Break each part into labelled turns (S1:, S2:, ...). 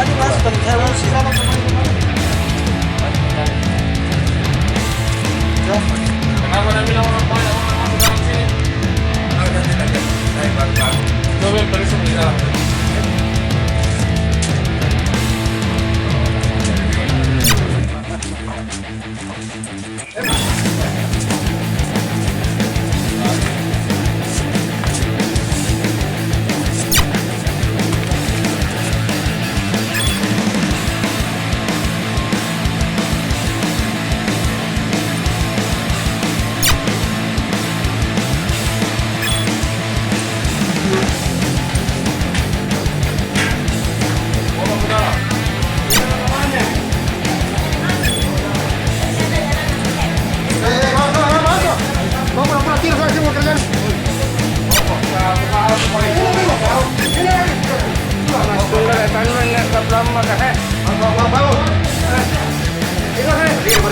S1: tadi mas, saya masih sama
S2: Kenapa anda bilang orang banyak orang masuk dalam sini? Coba periksa di dalam.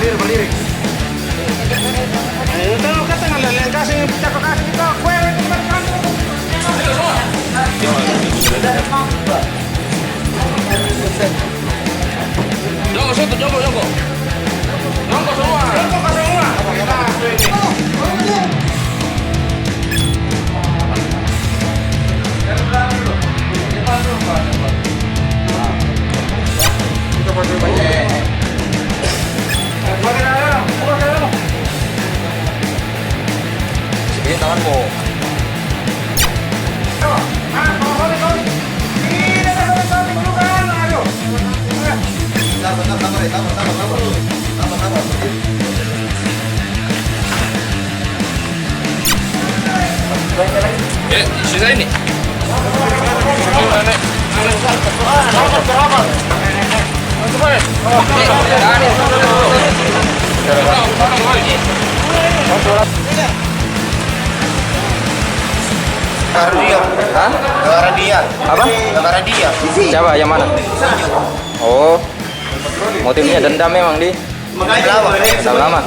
S1: Berdiri. Itu kata nggak kasih cakap kasih kita kue itu kan.
S2: Jongko situ, jongko semua.
S1: Ini tanganmu.
S2: Ya, sisa ini.
S1: Hah? Negara dia.
S3: Apa?
S1: Negara dia.
S3: Siapa? Yang mana? Oh, motifnya dendam memang di. Lama.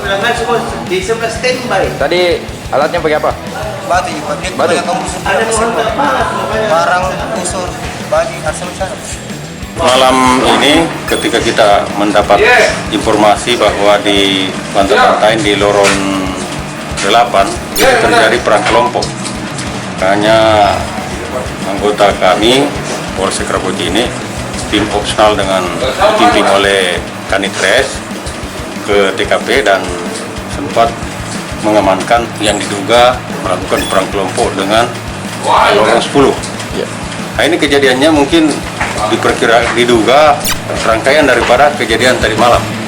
S1: Di sebelah standby.
S3: Tadi alatnya pakai apa?
S1: Batu, pabrik
S3: Batu.
S1: banyak kamu barang busur, baju asal sana.
S4: Malam ini ketika kita mendapat informasi bahwa di pantai di lorong 8 itu terjadi perang kelompok. Makanya anggota kami Polsek Rapoji ini tim opsional dengan dipimpin oleh Kanitres ke TKP dan sempat mengamankan yang diduga melakukan perang kelompok dengan lorong 10.
S3: Ya.
S4: Nah, ini kejadiannya mungkin diduga serangkaian daripada kejadian tadi malam.